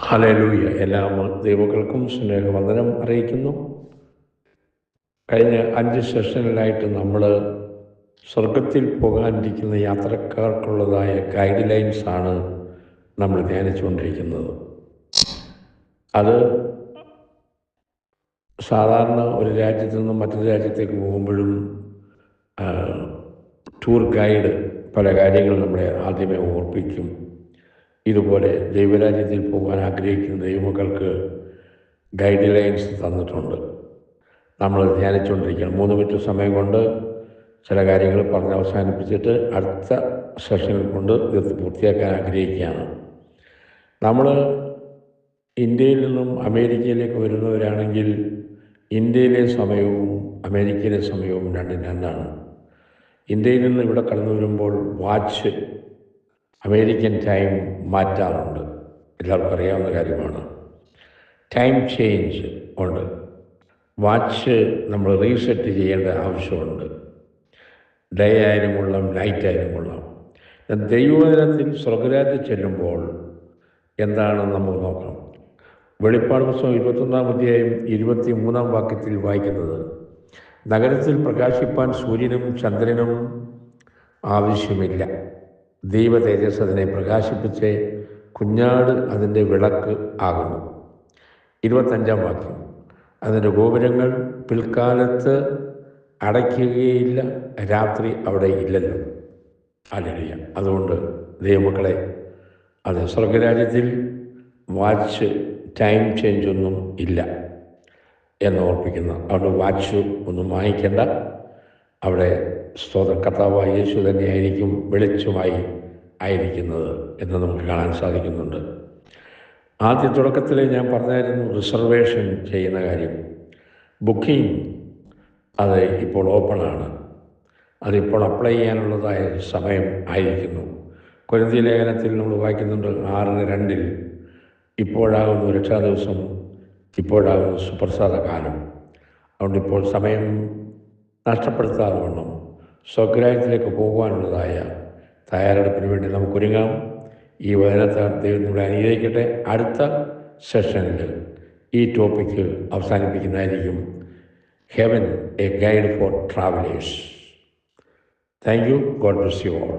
Hallelujah. എല്ലാ ദൈവങ്ങൾക്കും സ്നേഹവന്ദനം അറിയിക്കുന്നു. കഴിഞ്ഞ 5 സെഷനിലായിട്ട് നമ്മൾ സ്വർഗത്തിൽ പോകാനിരിക്കുന്ന യാത്രക്കാർക്കുള്ളതായ ഗൈഡ് ലൈൻസാണ് നമ്മൾ ധ്യാനിച്ചുകൊണ്ടിരിക്കുന്നത്. അത് സാധാരണ ഒരു രാജ്യത്തു നിന്നും മറ്റൊരു രാജ്യത്തേക്ക് പോകുമ്പോഴും ടൂർ ഗൈഡ് പല കാര്യങ്ങൾ നമ്മളെ ആദ്യമേ ഓർപ്പിക്കും. ഇതുപോലെ ദൈവരാജ്യത്തിൽ പോകാൻ ആഗ്രഹിക്കുന്ന ദൈവമക്കൾക്ക് ഗൈഡ് ലൈൻസ് തന്നിട്ടുണ്ട്. നമ്മൾ ധ്യാനിച്ചുകൊണ്ടിരിക്കണം. 3 മിനിറ്റ് സമയം കൊണ്ട് ചില കാര്യങ്ങൾ പറഞ്ഞ് അവസാനിപ്പിച്ചിട്ട് അടുത്ത സെഷനിൽ കൊണ്ട് ഇത് പൂർത്തിയാക്കാൻ ആഗ്രഹിക്കുകയാണ്. നമ്മൾ ഇന്ത്യയിൽ നിന്നും അമേരിക്കയിലേക്ക് വരുന്നവരാണെങ്കിൽ ഇന്ത്യയിലെ സമയവും അമേരിക്കയിലെ സമയവും രണ്ടും രണ്ടാണ്. ഇന്ത്യയിൽ നിന്ന് ഇവിടെ കടന്നു വരുമ്പോൾ വാച്ച് അമേരിക്കൻ ടൈം മാറ്റാറുണ്ട്. എല്ലാവർക്കും അറിയാവുന്ന കാര്യമാണ്. ടൈം ചേഞ്ച് ഉണ്ട്. വാച്ച് നമ്മൾ റീസെറ്റ് ചെയ്യേണ്ട ആവശ്യമുണ്ട്. ഡേ ആയാലും കൊള്ളാം, നൈറ്റ് ആയാലും കൊള്ളാം. ദൈവവചനത്തിൽ സ്വർഗരാജ്യത്തിൽ ചെല്ലുമ്പോൾ എന്താണെന്ന് നമുക്ക് നോക്കാം. വെളിപ്പാട് പുസ്തകം 21-ാം അധ്യായം 23-ാം വാക്യത്തിൽ വായിക്കുന്നത്, നഗരത്തിൽ പ്രകാശിപ്പാൻ സൂര്യനും ചന്ദ്രനും ആവശ്യമില്ല, ദൈവ തേജസ് അതിനെ പ്രകാശിപ്പിച്ച് കുഞ്ഞാട് അതിൻ്റെ വിളക്ക് ആകുന്നു. 25-ാം വാക്യം, അതിൻ്റെ ഗോപുരങ്ങൾ പിൽക്കാലത്ത് അടയ്ക്കുകയില്ല, രാത്രി അവിടെ ഇല്ലല്ലോ. ഹല്ലേലൂയ. അതുകൊണ്ട് ദൈവമക്കളെ, അത് സ്വർഗരാജ്യത്തിൽ വാച്ച് ടൈം ചേഞ്ച് ഒന്നും ഇല്ല എന്ന് ഓർപ്പിക്കുന്ന, അവിടെ വാച്ച് ഒന്നും വാങ്ങിക്കേണ്ട. അവിടെ സ്തോത്രം, കർത്താവായ യേശു തന്നെയായിരിക്കും വെളിച്ചമായി ആയിരിക്കുന്നത് എന്ന് നമുക്ക് കാണാൻ സാധിക്കുന്നുണ്ട്. ആദ്യ തുടക്കത്തിൽ ഞാൻ പറഞ്ഞായിരുന്നു റിസർവേഷൻ ചെയ്യുന്ന കാര്യം. ബുക്കിംഗ് അത് ഇപ്പോൾ ഓപ്പണാണ്. അതിപ്പോൾ അപ്ലൈ ചെയ്യാനുള്ളതായ സമയം ആയിരിക്കുന്നു. കൊരിന്ത്യർ ലേഖനത്തിൽ നമ്മൾ വായിക്കുന്നുണ്ട് 6:2, ഇപ്പോഴാകുന്നു രക്ഷാദിവസം, ഇപ്പോഴാകുന്നു സുപ്രസാദ കാലം. അതുകൊണ്ട് ഇപ്പോൾ സമയം നഷ്ടപ്പെടുത്താതെ വണ്ണം സ്വർഗരാജ്യത്തിലേക്ക് പോകുവാനുള്ളതായ തയ്യാറെടുപ്പിന് വേണ്ടി നമുക്കൊരുങ്ങാം. ഈ വചനത്താൽ ദൈവം നമ്മളെ അനുഗ്രഹിക്കട്ടെ. അടുത്ത സെഷനിൽ ഈ ടോപ്പിക്ക് അവസാനിപ്പിക്കുന്നതായിരിക്കും. Heaven, a guide for travellers. Thank you. God bless you all.